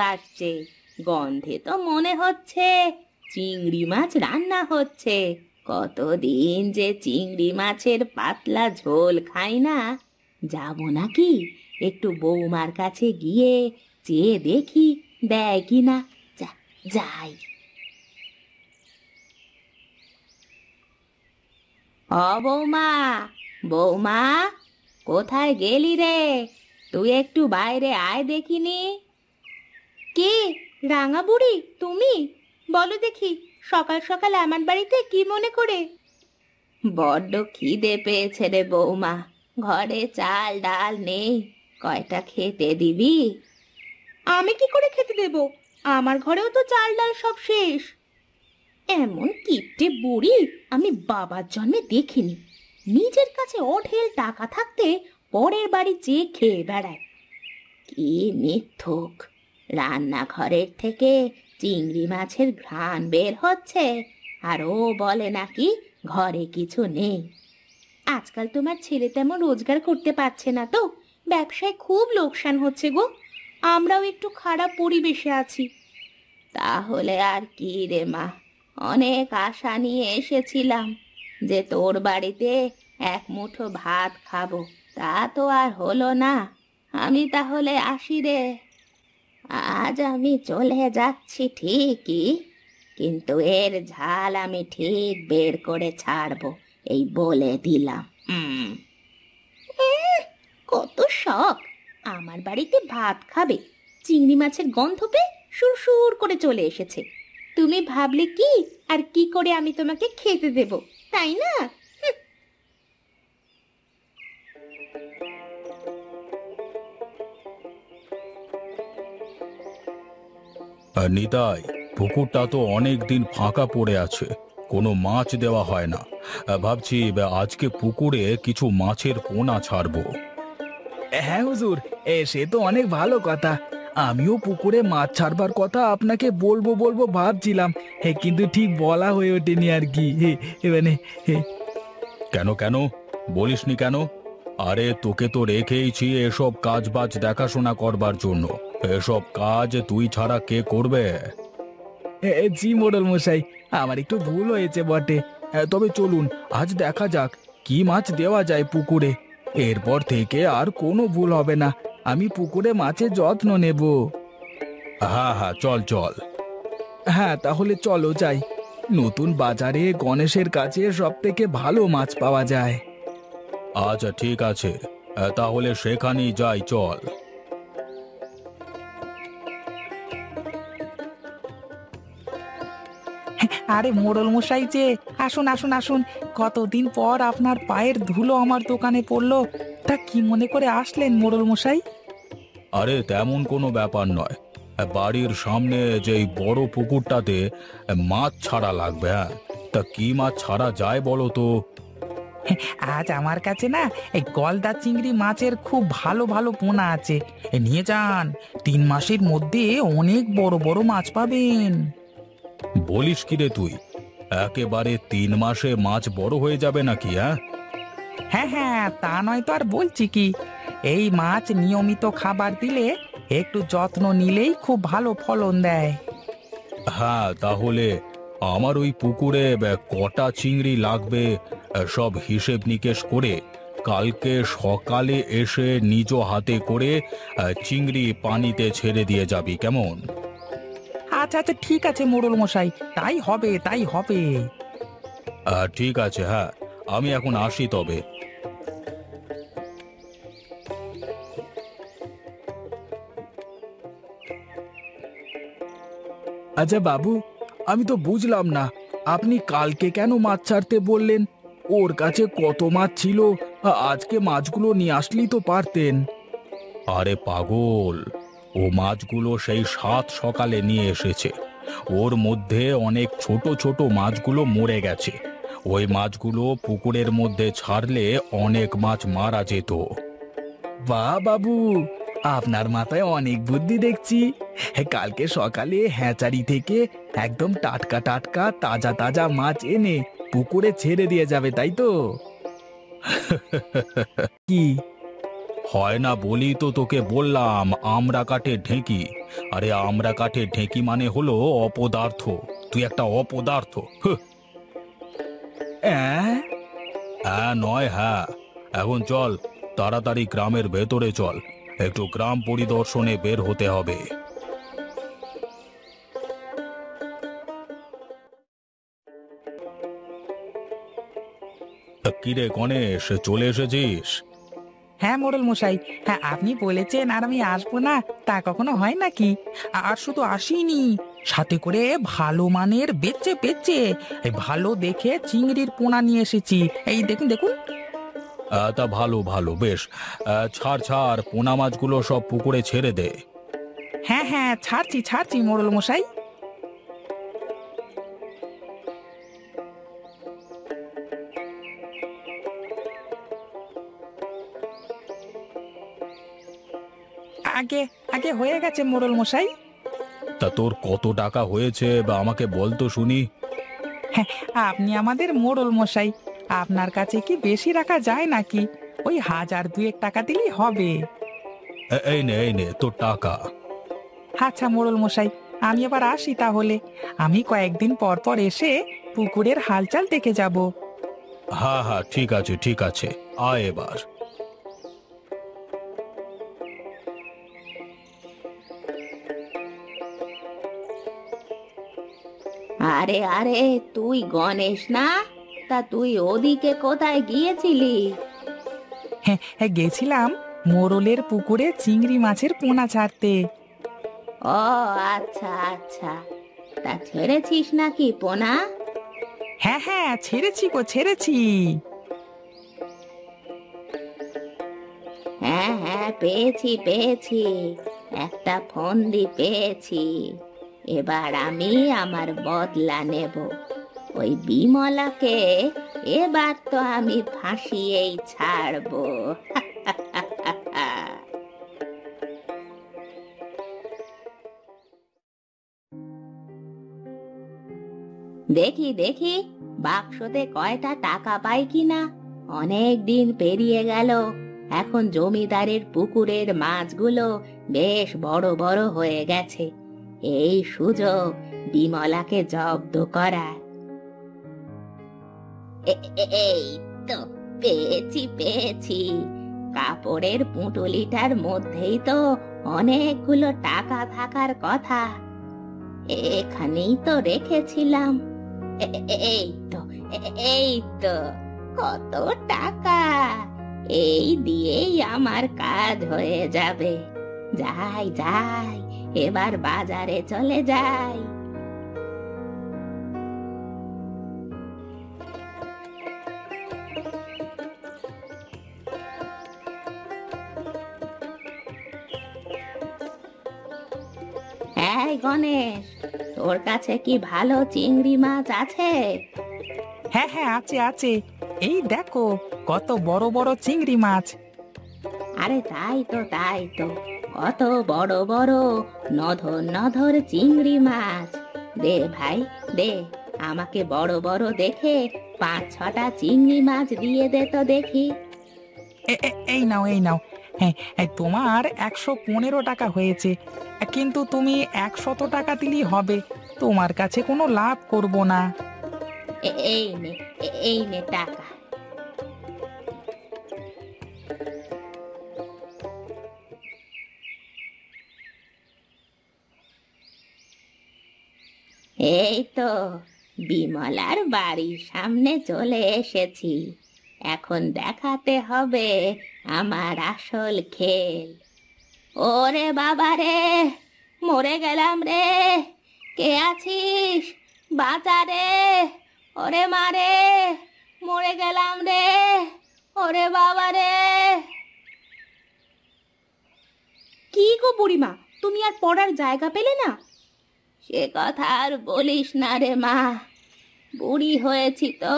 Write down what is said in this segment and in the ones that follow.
আসছে। গন্ধে তো মনে হচ্ছে চিংড়ি মাছ রান্না হচ্ছে। কতদিন যে চিংড়ি মাছের পাতলা ঝোল খাই না। যাব নাকি একটু বৌমার কাছে গিয়ে চেয়ে দেখি দেয় কি না। যাই। বৌমা, বৌমা, কোথায় গেলি রে? তুই একটু বাইরে আয় দেখিনি। কে? রাঙা বুড়ি তুমি? বলো দেখি, সকাল সকাল আমার বাড়িতে কি মনে করে? বড্ড খিদে পেয়েছে রে বৌমা, ঘরে চাল ডাল নেই, কয়টা খেতে দিবি? আমি কি করে খেতে দেব? আমার ঘরেও তো চাল ডাল সব শেষ। এমন কিপটে বুড়ি আমি বাবার জন্মে দেখিনি। নিজের কাছে অঢেল টাকা থাকতে পরের বাড়ি চেয়ে খেয়ে বেড়ায়। কি মিথ্যুক! রান্নাঘরের থেকে চিংড়ি মাছের ঘ্রাণ বের হচ্ছে, আর ও বলে নাকি ঘরে কিছু নেই। আজকাল তোমার ছেলে তেমন রোজগার করতে পারছে না তো, ব্যবসায় খুব লোকসান হচ্ছে গো। আমরাও একটু খারাপ পরিবেশে আছি। তাহলে আর কি রে মা, অনেক আশা নিয়ে এসেছিলাম যে তোর বাড়িতে এক মুঠো ভাত খাবো, তা তো আর হলো না। আমি তাহলে আসি রে। আজ আমি চলে যাচ্ছি ঠিকই, কিন্তু এর ঝাল আমি ঠিক বের করে ছাড়বো, এই বলে দিলাম। কত শখ আমার বাড়িতে ভাত খাবে, চিংড়ি মাছের গন্ধ পেয়ে সুরসুর করে চলে এসেছে। তুমি ভাবলে কি আর কি করে আমি তোমাকে খেতে দেব, তাই না? নিতাই, পুকুরটা তো অনেক দিন ফাঁকা পড়ে আছে, কোনো মাছ দেওয়া হয় না। ভাবছি আজকে পুকুরে কিছু মাছের পোনা ছাড়বো। হ্যাঁ হুজুর, সে তো অনেক ভালো কথা। আমিও পুকুরে মাছ ছাড়বার কথা আপনাকে বলবো বলবো ভাবছিলাম, কিন্তু ঠিক বলা হয়ে ওঠেনি আর কি। মানে কেন কেন বলিসনি কেন? আরে তোকে তো রেখেইছি এসব কাজ বাজ দেখাশোনা করবার জন্য। এসব কাজ তুই ছাড়া কে করবে? জি মোড়ল মশাই, আমার একটু ভুল হয়েছে বটে। তবে চলুন আজ দেখা যাক কি মাছ দেওয়া যায় পুকুরে। এরপর থেকে আর কোনো ভুল হবে না, আমি পুকুরে মাছের যত্ন নেব। হ্যাঁ হ্যাঁ, চল চল। হ্যাঁ তাহলে চলো যাই। নতুন বাজারে গণেশের কাছে সব থেকে ভালো মাছ পাওয়া যায়। আচ্ছা ঠিক আছে, তাহলে সেখানেই যাই, চল। আরে মোড়ল মশাই যে, আসুন আসুন আসুন, কতদিন পর আপনার পায়ের ধুলো আমার দোকানে পড়লো। তা কি মনে করে আসলেন মোড়ল মশাই? আরে তেমন কোনো ব্যাপার নয়, বাড়ির সামনে যেই বড় পুকুরটাতে মাছ ছাড়া লাগবে। হ্যাঁ, তা কি মাছ ছাড়া যায় বলো তো? আজ আমার কাছে না এই গলদা চিংড়ি মাছের খুব ভালো ভালো পোনা আছে, নিয়ে যান। 3 মাসের মধ্যে অনেক বড় বড় মাছ পাবেন। বলিস কি রে তুই? একেবারে 3 মাসে মাছ বড় হয়ে যাবে নাকি? হ্যাঁ হ্যাঁ হ্যাঁ, তা নয় তো আর বলছি কি, এই মাছ নিয়মিত খাবার দিলে, একটু যত্ন নিলেই খুব ভালো ফলন দেয়। হ্যাঁ, তাহলে আমার ওই পুকুরে কটা চিংড়ি লাগবে সব হিসেব নিকেশ করে কালকে সকালে এসে নিজ হাতে করে চিংড়ি পানিতে ছেড়ে দিয়ে যাবি, কেমন? আচ্ছা আচ্ছা ঠিক আছে মোড়ল মশাই, তাই হবে তাই হবে। ঠিক আছে, হ্যাঁ আমি এখন আসি তবে। আচ্ছা বাবু, আমি তো বুঝলাম না, আপনি কালকে কেন মাছ ছাড়তে বললেন? ওর কাছে কত মাছ ছিল, আজকে মাছগুলো নিয়ে আসলেই তো পারতেন। আরে পাগল, ও মাছগুলো সেই 7 সকালে নিয়ে এসেছে। ওর মধ্যে অনেক ছোট ছোট মাছগুলো মরে গেছে। ওই মাছগুলো পুকুরের মধ্যে ছাড়লে অনেক মাছ মারা যেত। বাহ বাবু, আপনার মাথায় অনেক বুদ্ধি দেখছি। কালকে সকালে হ্যাচারি থেকে একদম টাটকা টাটকা তাজা তাজা মাছ এনে পুকুরে ছেড়ে দিয়ে যাবে, তাই তো? কি? হয় না বলি তো তোকে বললাম আমরা কাঠের ঢেঁকি। আরে আমরা কাঠের ঢেঁকি মানে হলো অপদার্থ। তুই একটা অপদার্থ। হুঁ। অ্যাঁ? হ্যাঁ নয় হ্যাঁ। এখন চল, তাড়াতাড়ি গ্রামের ভেতরে চল, একটু গ্রাম পরিদর্শনে বের হতে হবে। কিরে গণেশ, চলে এসেছিস? হ্যাঁ মোড়ল মশাই, হ্যাঁ আপনি বলেছেন আর আমি আসবো না তা কখনো হয় নাকি? আর শুধু আসিনি, সাথে করে ভালো মানের বেচে বেচে এই ভালো দেখে চিংড়ির পোনা নিয়ে এসেছি। এই দেখুন দেখুন। তা ভালো ভালো, বেশ। ছাড় ছাড়, পোনা মাছগুলো সব পুকুরে ছেড়ে দে। হ্যাঁ হ্যাঁ, ছাড়ছি ছাড়ছি মোড়ল মশাই। আগে আগে হয়ে গেছে মোড়ল মশাই। তা তোর কত টাকা হয়েছে বা আমাকে বল তো শুনি। হ্যাঁ, আপনি আমাদের মোড়ল মশাই, আপনার কাছে কি বেশি রাখা যায় নাকি? ওই 1000-2 টাকা দিলেই হবে। এই নে তোর টাকা। আচ্ছা মোড়ল মশাই, আমি এবার আসি তাহলে। আমি কয়েকদিন পর পর এসে পুকুরের হালচাল দেখে যাব। হ্যাঁ হ্যাঁ, ঠিক আছে ঠিক আছে, আয় এবার। আরে আরে, তুই গণেশ না? তা তুই ওদিকে কোথায় গিয়েছিলি? হ্যাঁ হ্যাঁ, গেছিলাম মোড়লের পুকুরে চিংড়ি মাছের পোনা ছাড়তে। ও আচ্ছা আচ্ছা, তা ছেড়েছিস নাকি পোনা? হ্যাঁ হ্যাঁ, ছেড়েছি গো ছেড়েছি। হ্যাঁ হ্যাঁ, পেয়েছি পেয়েছি, একটা ফন্দি পেয়েছি। এবার আমি আমার বদলা নেব। ওই বিমলাকে এবার তো আমি ফাঁসিয়েই ছাড়বো। দেখি দেখি বাক্সতে কয়টা টাকা পাই কিনা। অনেক দিন পেরিয়ে গেল, এখন জমিদারের পুকুরের মাছগুলো বেশ বড় বড় হয়ে গেছে। এই সুযোগ বিমলাকে জব্দ করার। এই তো পেয়েছি পেয়েছি, কাপড়ের পুঁটুলিটার মধ্যেই তো অনেকগুলো টাকা থাকার কথা। এখানেই তো রেখেছিলাম। এই তো, এই তো, কত টাকা! এই দিয়েই আমার কাজ হয়ে যাবে। যাই যাই, এবার বাজারে চলে যাই। এই গণেশ, তোর কাছে কি ভালো চিংড়ি মাছ আছে? হ্যাঁ হ্যাঁ, আছে আছে। এই দেখো কত বড় বড় চিংড়ি মাছ। আরে তাই তো তাই তো, কত বড় বড় নধর নধর চিংড়ি মাছ। দে ভাই দে, আমাকে বড় বড় দেখে 5-6টা চিংড়ি মাছ দিয়ে দে তো দেখি। এই নাও এই নাও। হ্যাঁ, এই তোমার 115 টাকা হয়েছে, কিন্তু তুমি 100 টাকা দিলেই হবে। তোমার কাছে কোনো লাভ করব না। এই নে, এই নে টাকা। এই তো বিমলার বাড়ির সামনে চলে এসেছি। এখন দেখাতে হবে আমার আসল খেল। ওরে বাবা রে, মরে গেলাম রে! কে আছিস? বাঁচা রে! ওরে মারে, মরে গেলাম রে! ওরে বাবা রে! কি গো বুড়িমা, তুমি আর পড়ার জায়গা পেলে না? সে কথা আর বলিস না রে মা, বুড়ি হয়েছি তো,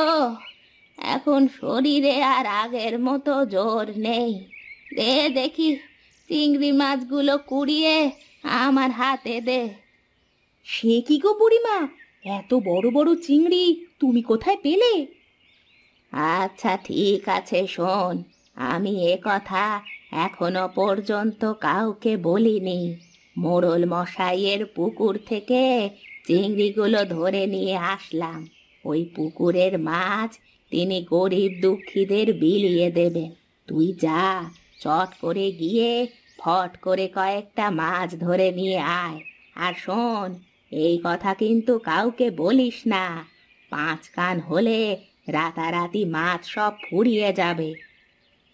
এখন শরীরে আর আগের মতো জোর নেই। দে দেখি চিংড়ি মাছগুলো কুড়িয়ে আমার হাতে দে। সে কি গো বুড়িমা, এত বড় বড় চিংড়ি তুমি কোথায় পেলে? আচ্ছা ঠিক আছে, শোন, আমি এ কথা এখনো পর্যন্ত কাউকে বলিনি। মোড়ল মশাইয়ের পুকুর থেকে চিংড়িগুলো ধরে নিয়ে আসলাম। ওই পুকুরের মাছ তিনি গরিব দুঃখীদের বিলিয়ে দেবেন। তুই যা, চট করে গিয়ে ফট করে কয়েকটা মাছ ধরে নিয়ে আয়। আর শোন, এই কথা কিন্তু কাউকে বলিস না। 5 কান হলে রাতারাতি মাছ সব ফুরিয়ে যাবে।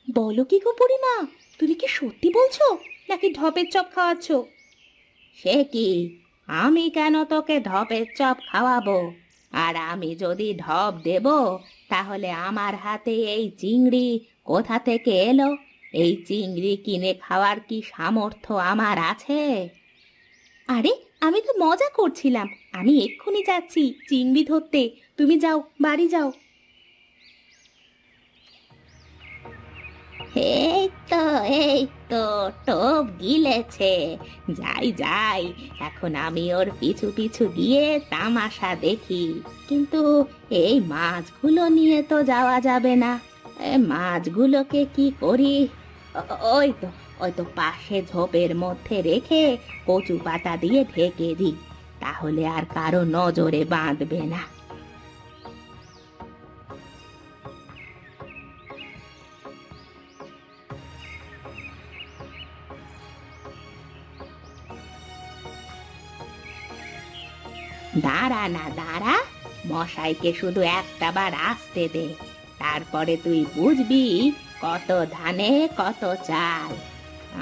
বলো কি গো বুড়িমা, তুমি কি সত্যি বলছো নাকি ঢপের চপ খাওয়াচ্ছ? সে কি, আমি কেন তোকে ঢপের চপ খাওয়াবো? আর আমি যদি ঢপ দেব তাহলে আমার হাতে এই চিংড়ি কোথা থেকে এলো? এই চিংড়ি কিনে খাওয়ার কি সামর্থ্য আমার আছে? আরে আমি তো মজা করছিলাম, আমি এক্ষুনি যাচ্ছি চিংড়ি ধরতে। তুমি যাও, বাড়ি যাও। এই তো টোপ গিলেছে। যাই যাই, এখন আমি ওর পিছু পিছু গিয়ে তামাশা দেখি। কিন্তু এই মাছগুলো নিয়ে তো যাওয়া যাবে না। মাছগুলোকে কি করি? ওই তো পাশে ঝোপের মধ্যে রেখে কচু পাতা দিয়ে ঢেকে দিই, তাহলে আর কারো নজরে বাঁধবে না। দাঁড়া না দাঁড়া, মশাইকে শুধু একটা বার আসতে দে, তারপরে তুই বুঝবি কত ধানে কত চাল।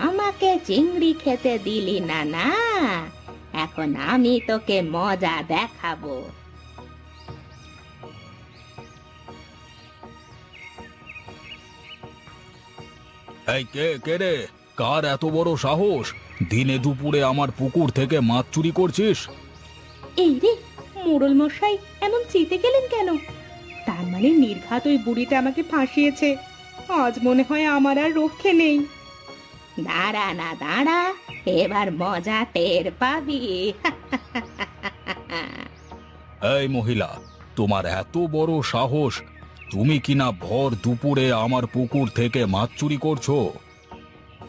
আমাকে চিংড়ি খেতে দিলি না, না এখন আমি তোকে মজা দেখাবো। এই কে কে রে? কার এত বড় সাহস? দিনে দুপুরে আমার পুকুর থেকে মাছ চুরি করছিস? এই রে, মোড়ল মশাই এমন চেতে গেলেন কেন? তার মানে নির্ঘাত ওই বুড়িটা আমাকে ফাঁসিয়েছে। আজ মনে হয় আমার আর রক্ষে নেই। দাঁড়া না দাঁড়া, এবার মজা টের পাবি। এই মহিলা, তোমার এত বড় সাহস, তুমি কিনা ভর দুপুরে আমার পুকুর থেকে মাছ চুরি করছো?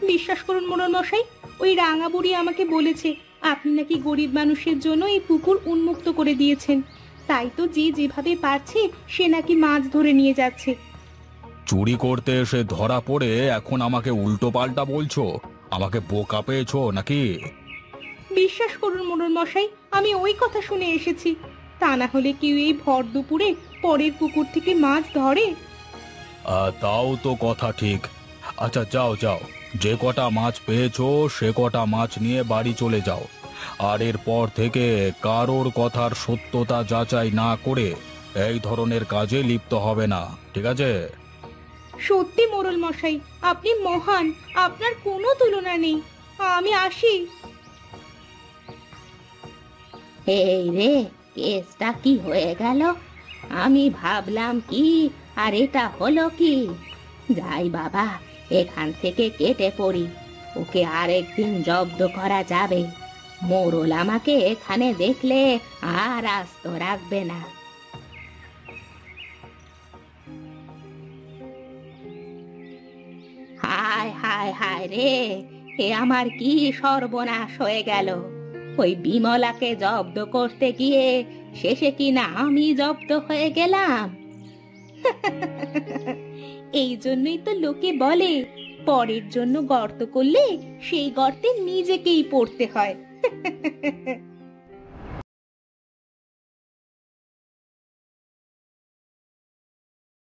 বিশ্বাস করুন মোড়ল মশাই, ওই রাঙা বুড়ি আমাকে বলেছে আপনি নাকি গরিব মানুষের জন্য এই পুকুর উন্মুক্ত করে দিয়েছেন, তাই তো যে যেভাবে পারছে সে নাকি মাছ ধরে নিয়ে যাচ্ছে। চুরি করতে এসে ধরা পড়ে এখন আমাকে উল্টো পাল্টা বলছো? আমাকে বোকা পেয়েছো নাকি? বিশ্বাস করুন মোড়ল মশাই, আমি ওই কথা শুনে এসেছি। তা না হলে কেউ এই ভর দুপুরে পরের পুকুর থেকে মাছ ধরে? তাও তো কথা ঠিক। আচ্ছা যাও যাও, যে কটা মাছ পেয়েছো সে কটা মাছ নিয়ে বাড়ি চলে যাও। আর এরপর থেকে কারোর কথার সত্যতা যাচাই না করে এই ধরনের কাজে লিপ্ত হবে না, ঠিক আছে? সত্যি মোড়ল মশাই, আপনি মহান, আপনার কোনো তুলনা নেই। আমি আসি। এই রে, কেসটা কি হয়ে গেল? আমি ভাবলাম কি, আর এটা হলো কি? যাই বাবা, এখান থেকে কেটে পড়ি। ওকে আরেকদিন জব্দ করা যাবে। মোড়ল আমাকে এখানে দেখলে আর আস্ত রাখবে না। হায় হায় হায় রে, এ আমার কি সর্বনাশ হয়ে গেল! ওই বিমলাকে জব্দ করতে গিয়ে শেষে কিনা আমি জব্দ হয়ে গেলাম। এই জন্যই তো লোকে বলে, পরের জন্য গর্ত করলে সেই গর্তে নিজেকেই পড়তে হয়।